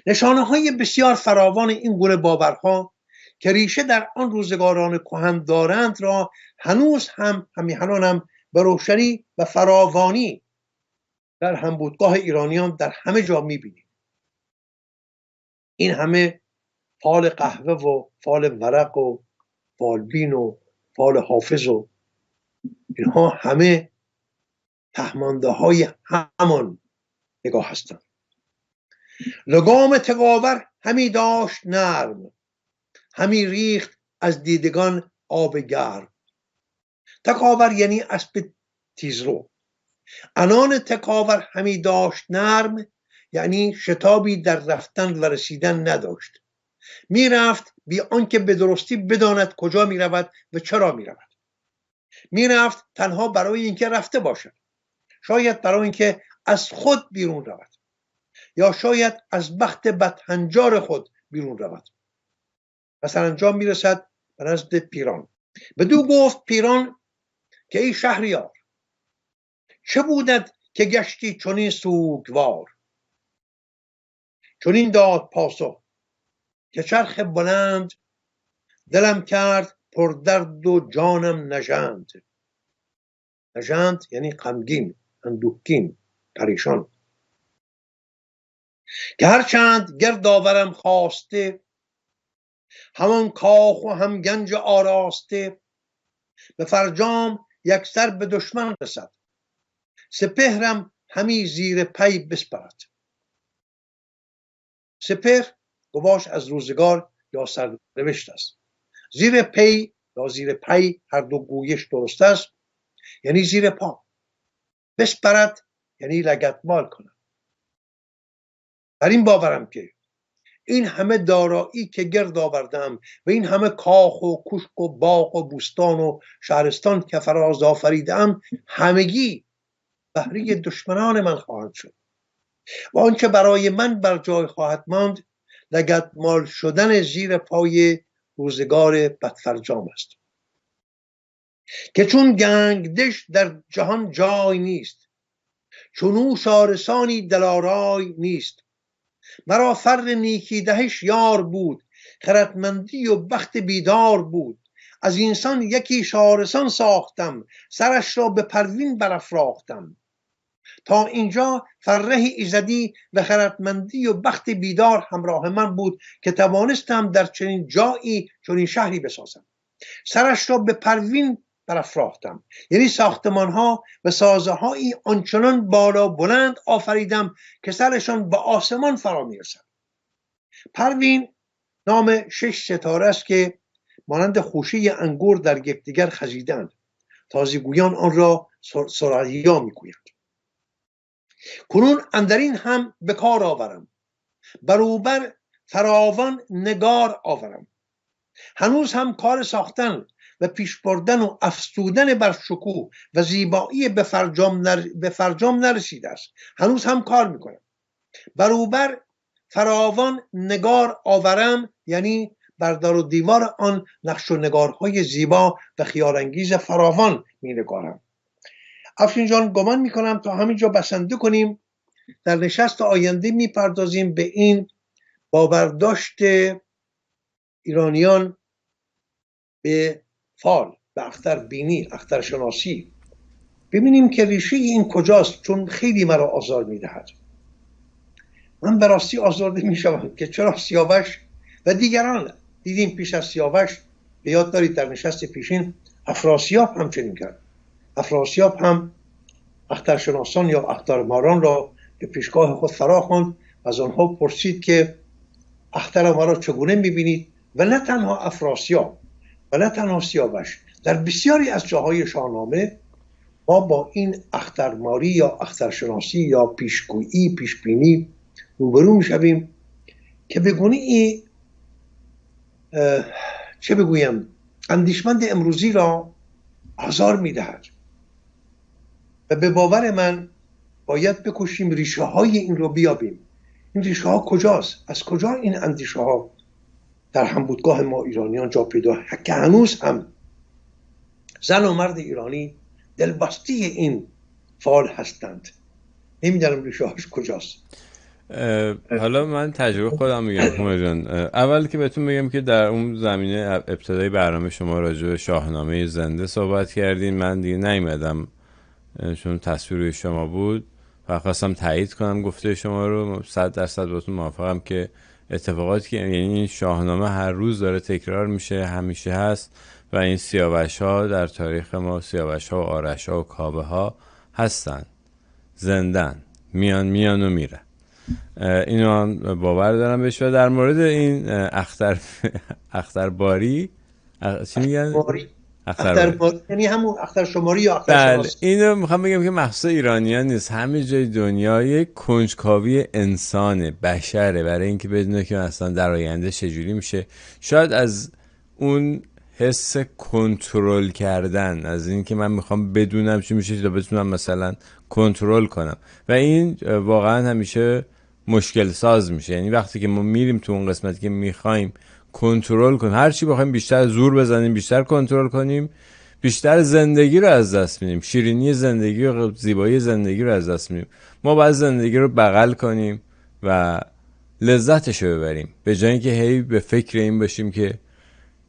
نشانه های بسیار فراوان این گونه باورها که ریشه در آن روزگاران کهن دارند را هنوز هم همیهنان هم به روشنی و فراوانی در همبودگاه ایرانیان در همه جا میبینیم. این همه فال قهوه و فال ورق و فالبین و فال حافظ و اینها همه تهمانده های همان نگاه هستند. لگام تکاور همی داشت نرم، همی ریخت از دیدگان آب گرم. تکاور یعنی اسب تیزرو. انان تکاور همی داشت نرم یعنی شتابی در رفتن و رسیدن نداشت. میرفت بی آنکه به درستی بداند کجا میرود و چرا میرود. میرفت تنها برای اینکه رفته باشد، شاید برای اینکه از خود بیرون رود، یا شاید از بخت بدهنجار خود بیرون رود. و سرانجام میرسد به نزد پیران. بدو گفت پیران که ای شهریار، چه بودت که گشتی چنین سوگوار؟ چنین داد پاسخ که چرخ بلند، دلم کرد پر درد و جانم نژند. نژند یعنی غمگین، اندوهگین، پریشان. که هرچند گرد آورم خواسته، همان کاخ و هم گنج آراسته. به فرجام یک سر به دشمن رسد، سپهرم همی زیر پی بسپرد. سپهر گواش از روزگار یا سرنوشت است. زیر پی یا زیر پی هر دو گویش درست است، یعنی زیر پا. بسپرد یعنی لگدمال کند. بر این باورم که این همه دارایی که گرد آوردم و این همه کاخ و کوشک و باغ و بوستان و شهرستان که فراز آفریدم، همگی بهره دشمنان من خواهد شد و آنچه برای من بر جای خواهد ماند لگدمال شدن زیر پای روزگار بدفرجام است. که چون گنگدش در جهان جای نیست، چونو شارسانی دلارای نیست. مرا فر نیکی دهش یار بود، خردمندی و بخت بیدار بود. از اینسان یکی شارسان ساختم، سرش را به پروین برافراختم. تا اینجا فره ایزدی و خردمندی و بخت بیدار همراه من بود که توانستم در چنین جایی چنین شهری بسازم. سرش را به پروین برافراختم یعنی ساختمانها و سازه‌هایی آنچنان بالا بلند آفریدم که سرشان به آسمان فرا میرسد. پروین نام 6 ستاره است که مانند خوشه انگور در یکدیگر خزیدند. تازیگویان آن را ثریا میگویند. کنون اندرین هم به کار آورم، بروبر فراوان نگار آورم. هنوز هم کار ساختن و پیش بردن و افزودن بر شکوه و زیبایی به فرجام نرسیده است. هنوز هم کار میکنم. بروبر فراوان نگار آورم یعنی بر در و دیوار آن نقش و نگارهای زیبا و خیالانگیز فراوان می نگارم. افشین جان، گمان میکنم تا همینجا بسنده کنیم. در نشست آینده میپردازیم به این باورداشت ایرانیان به فال، به اختربینی، اخترشناسی. ببینیم که ریشه این کجاست، چون خیلی مرا آزار میدهد. من به راستی آزرده میشوم که چرا سیاوش و دیگران، دیدیم پیش از سیاوش، به یاد دارید در نشست پیشین افراسیاب هم چنین کرد. افراسیاب هم اخترشناسان یا اخترماران را به پیشگاه خود فرا خواند و از آنها پرسید که اختر ما را چگونه میبینید؟ و نه تنها افراسیاب و نه تنها سیاوش، در بسیاری از جاهای شاهنامه ما با این اخترماری یا اخترشناسی یا پیشگویی، پیشبینی روبرو میشویم که به گونه‌ای چه بگویم، اندیشمند امروزی را آزار میدهد و به باور من باید بکوشیم ریشه های این رو بیابیم. این ریشه ها کجاست؟ از کجا این اندیشه ها در همبودگاه ما ایرانیان جا پیدا که هنوز هم زن و مرد ایرانی دلبسته این فال هستند؟ نمیدونم ریشه هاش کجاست. حالا من تجربه خودم میگم هومر جان. اول که بهتون میگم که در اون زمینه ابتدای برنامه شما راجع به شاهنامه زنده صحبت کردین. من دیگه نیومدم چون تصویر شما بود و خواستم تایید کنم گفته شما رو. 100% باتون موافقم که اتفاقاتی که یعنی این شاهنامه هر روز داره تکرار میشه، همیشه هست و این سیاوش ها در تاریخ ما، سیاوش ها و آرش ها و کاوه ها هستن، زندن، میان و میرن. اینو هم باور دارم بهش. و در مورد این اخترباری چی میگن؟ اخترباری یعنی همون اختر شماری یا اختر شماست. اینو میخوام بگم که مخصوص ایرانیان نیست، همه جای دنیا یک کنجکاوی انسانه، بشره، برای اینکه بدونه که اصلا در آینده چجوری میشه. شاید از اون حس کنترل کردن، از این که من میخوام بدونم چی میشه تا بتونم مثلا کنترل کنم، و این واقعا همیشه مشکل ساز میشه. یعنی وقتی که ما میریم تو اون قسمتی که میخوایم کنترل کنیم، هر چی بخوایم بیشتر زور بزنیم، بیشتر کنترل کنیم، بیشتر زندگی رو از دست میدیم، شیرینی زندگی و زیبایی زندگی رو از دست میدیم. ما باید زندگی رو بغل کنیم و لذتش رو ببریم، به جای اینکه هی به فکر این باشیم که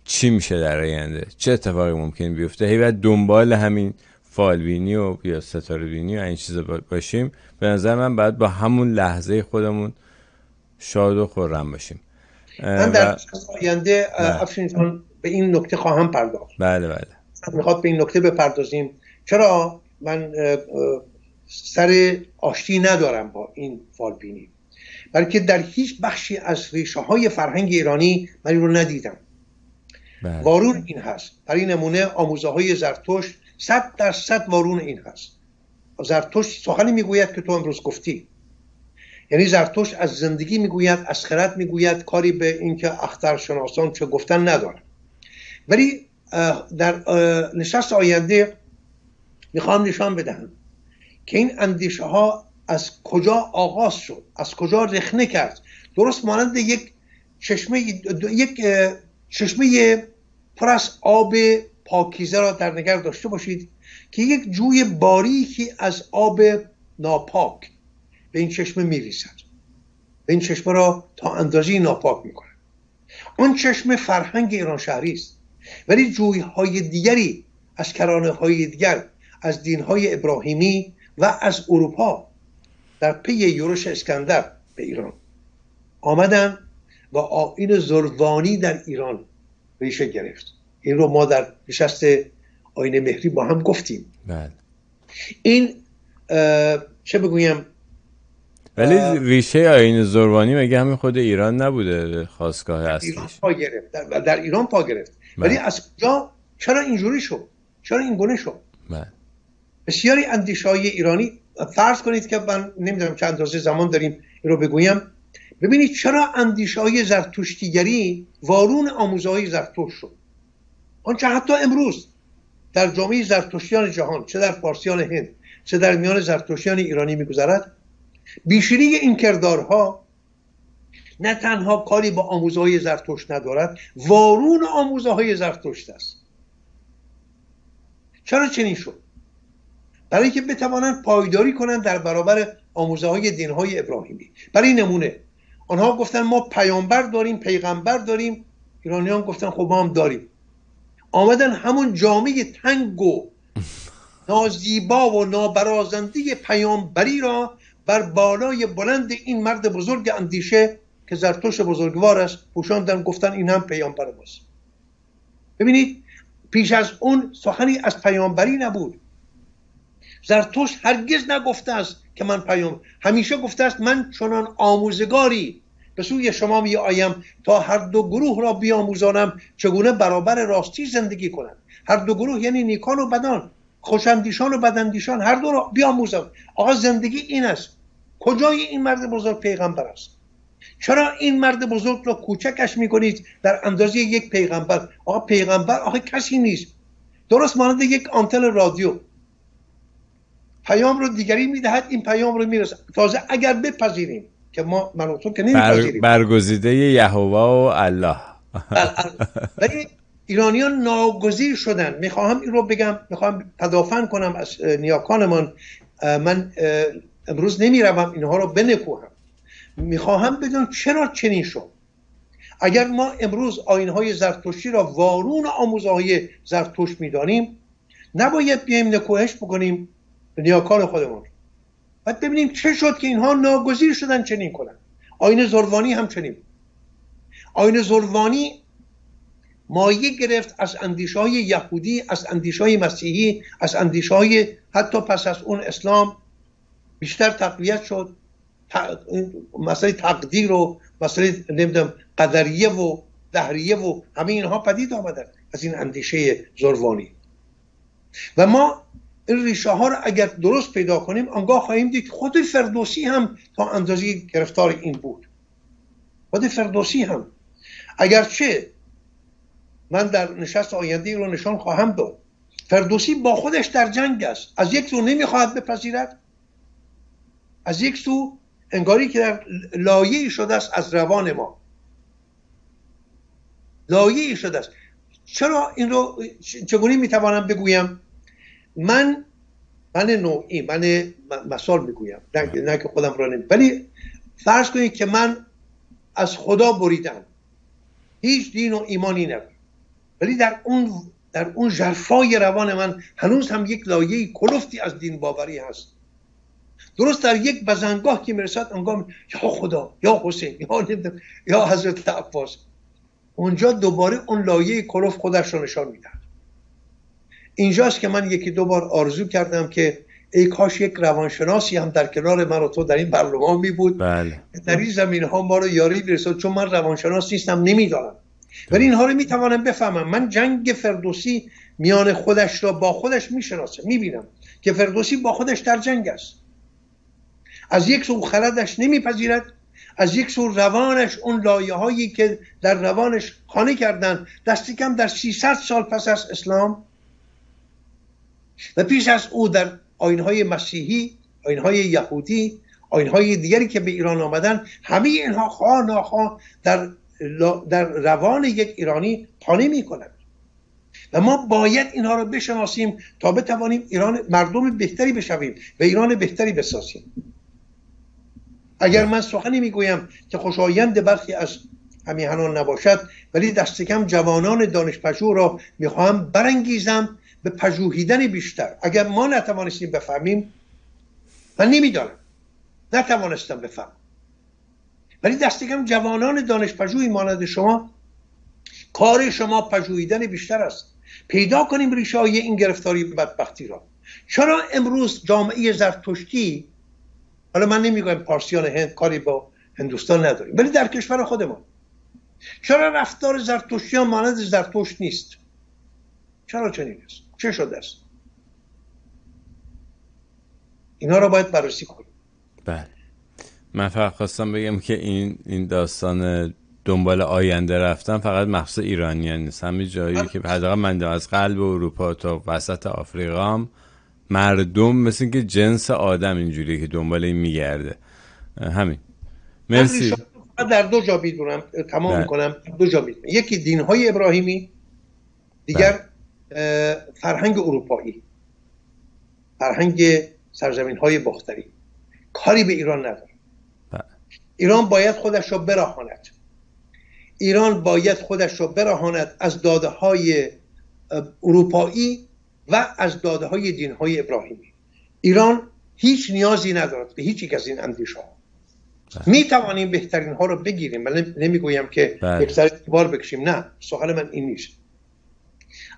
چی میشه در آینده، چه اتفاقی ممکن بیفته، هی باید دنبال همین فالبینی و یا ستاره بینی و این چیزا باشیم. به نظر من باید با همون لحظه خودمون شاد و خرم باشیم. من در آینده افشین به این نکته خواهم پرداخت. بله میخواد به این نکته بپردازیم. چرا من سر آشتی ندارم با این فالبینی؟ بلکه در هیچ بخشی از ریشه های فرهنگ ایرانی من این رو ندیدم. وارون این هست. برای نمونه آموزه های زرتشت 100% وارون این هست. زرتشت سخنی میگوید که تو امروز گفتی، یعنی زرتشت از زندگی میگوید، از خرد میگوید، کاری به این که اخترشناسان چه گفتن نداره. ولی در نشست آینده میخوام نشان بدهم که این اندیشه ها از کجا آغاز شد، از کجا رخنه کرد. درست مانند یک چشمه پر از آب پاکیزه را در نظر داشته باشید که یک جوی باریکی از آب ناپاک به این چشمه میریزد، به این چشمه را تا اندازه‌ای ناپاک میکنه. اون چشمه فرهنگ ایران شهری است، ولی جویهای دیگری از کرانه های دیگر، از دینهای ابراهیمی و از اروپا در پی یورش اسکندر به ایران آمدن و آیین زروانی در ایران ریشه گرفت. این رو ما در نشست آیین مهری با هم گفتیم. بله. این چه بگویم، ولی ریشه آیین زروانی مگه همین خود ایران نبوده خاستگاه اصلیش؟ در ایران پا گرفت. ولی از کجا، چرا اینجوری شد، چرا این گونه شد؟ بسیاری اندیشه‌های ایرانی، فرض کنید که من نمیدونم چند اندازه زمان داریم این رو بگویم، ببینید چرا اندیشه‌های زرتشتیگری وارون آموزه‌های زرتشت شد. آنچه حتی امروز در جامعه زرتشتیان جهان، چه در فارسیان هند چه در میان زرتشتیان ایرانی میگذرد، بیشتری این کردارها نه تنها کاری با آموزه‌های زرتشت ندارد، وارون آموزه‌های زرتشت است. چرا چنین شد؟ برای اینکه بتوانند پایداری کنند در برابر آموزه‌های دین‌های ابراهیمی. برای نمونه آنها گفتن ما پیامبر داریم، پیغمبر داریم. ایرانیان گفتن خب ما هم داریم. آمدن همون جامعه تنگ و نازیبا و نابرازنده پیامبری را بر بالای بلند این مرد بزرگ اندیشه که زرتشت بزرگوار است پوشاندن، گفتن این هم پیامبر ماست. ببینید پیش از اون سخنی از پیامبری نبود. زرتشت هرگز نگفته است که من همیشه گفته است من چنان آموزگاری به سوی شما می آیم تا هر دو گروه را بیاموزانم چگونه برابر راستی زندگی کنند. هر دو گروه یعنی نیکان و بدان، خوشاندیشان و بداندیشان، هر دو را بیاموزم. آقا زندگی این است. کجای این مرد بزرگ پیغمبر است؟ چرا این مرد بزرگ را کوچکش میکنید در اندازه یک پیغمبر؟ آقا پیغمبر آقا کسی نیست، درست مانند یک آنتن رادیو، پیام رو دیگری میدهد، این پیام رو میرسه. تازه اگر بپذیریم که ما منوتون که نمیپذیریم برگزیده یهوه و الله، ولی ایرانیان ناگزیر شدن. میخواهم این رو بگم، میخواهم تدافع کنم از نیاکانمان. من امروز نمیروم اینها رو بنکوهم، میخواهم بدونم چرا چنین شد. اگر ما امروز آیین‌های زرتشتی را وارون آموزه‌های زرتشت میدانیم، نباید بیایم نکوهش بکنیم به نیاکان خودمون. باید ببینیم چه شد که اینها ناگزیر شدن چنین کنن. آیین زروانی هم چنین. آیین زروانی مایه گرفت از اندیشه‌های یهودی، از اندیشه‌های مسیحی، از اندیشه‌های حتی پس از اون اسلام بیشتر تقویت شد. مسئله تقدیر و مسئله نمیدونم قدریه و دهریه و همه اینها پدید آمدن از این اندیشه زروانی. و ما این ریشه ها رو اگر درست پیدا کنیم آنگاه خواهیم دید خود فردوسی هم تا اندازه گرفتار این بود. خود فردوسی هم، اگرچه من در نشست آینده رو نشان خواهم داد، فردوسی با خودش در جنگ است. از یک سو نمیخواهد بپذیرد، از یک سو انگاری که در لایه‌ای شده است از روان ما، لایه‌ای شده است. چرا این رو چگونه میتوانم بگویم؟ من نوعی مثال میگویم، نه که خودم را نمی، ولی فرض کنید که من از خدا بریدم، هیچ دین و ایمانی ندارم، ولی در اون ژرفای روان من هنوز هم یک لایه کلفتی از دین باوری هست. درست در یک بزنگاه که میرسد انگار یا خدا، یا حسین، یا حضرت عباس، اونجا دوباره اون لایه کلفت خودش رو نشان میدهد. اینجاست که من یکی دو بار آرزو کردم که ای کاش یک روانشناسی هم در کنار من و تو در این برنامه می بود. بله. در این زمین ها ما رو یاری برسد، چون من روانشناس نیستم، نمیدانم، ولی اینها رو میتوانم بفهمم. من جنگ فردوسی میان خودش را با خودش میشناسم، میبینم که فردوسی با خودش در جنگ است. از یک سو خردش نمیپذیرد، از یک سو روانش، اون لایه هایی که در روانش خانه کردن دستی کم در 300 سال پس از اسلام و پیش از او در آیین‌های مسیحی، آیین‌های یهودی، آیین‌های دیگری که به ایران آمدن، همه اینها خواه ناخواه در روان یک ایرانی پانه می‌کنند و ما باید اینها رو بشناسیم تا بتوانیم ایران مردم بهتری بشویم و ایران بهتری بسازیم. اگر من سخنی میگویم که خوشایند برخی از همیهنان نباشد، ولی دست کم جوانان دانشپژوه را میخواهم برانگیزم به پژوهیدن بیشتر. اگر ما نتوانستیم بفهمیم، من نمیدانم، نتوانستم بفهم، ولی دست کم جوانان دانشپژوهی مانند شما، کار شما پژوهیدن بیشتر است. پیدا کنیم ریشه های این گرفتاری بدبختی را. چرا امروز جامعه زرتشتی، حالا من نمیگم پارسیان هند کاری با هندوستان نداریم، ولی در کشور خودمان چرا رفتار زرتشتیان مانند زرتشت نیست؟ چرا چنین است؟ چه شده است؟ اینا را باید بررسی کنیم. بله. من فقط خواستم بگم که این داستان دنبال آینده رفتن فقط مخصوص ایرانیان نیست. همه جایی که حداقل من از قلب اروپا تا وسط آفریقا هم مردم مثل که جنس آدم اینجوریه که دنبال این میگرده. همین. مرسی. در دو جا میدونم، تمام میکنم. دو جا میدونم، یکی دینهای ابراهیمی، دیگر فرهنگ اروپایی، فرهنگ سرزمین‌های باختری. کاری به ایران نداره. ایران باید خودش را براهاند. ایران باید خودش را براهاند از داده‌های اروپایی و از داده‌های دین‌های ابراهیمی. ایران هیچ نیازی ندارد به هیچ یک از این اندیشه‌ها. می توانیم بهترین ها رو بگیریم، ولی نمیگویم که یک سر بار بکشیم، نه، سوال من این نیست.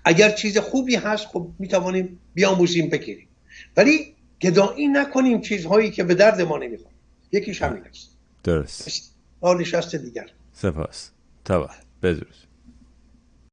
اگر چیز خوبی هست خب می توانیم بیاموزیم بگیریم، ولی گدایی نکنیم چیزهایی که به درد ما نمیخوره. یکیش همین است. درست. نشست دیگر. سپاس. تا بعد. بدرود.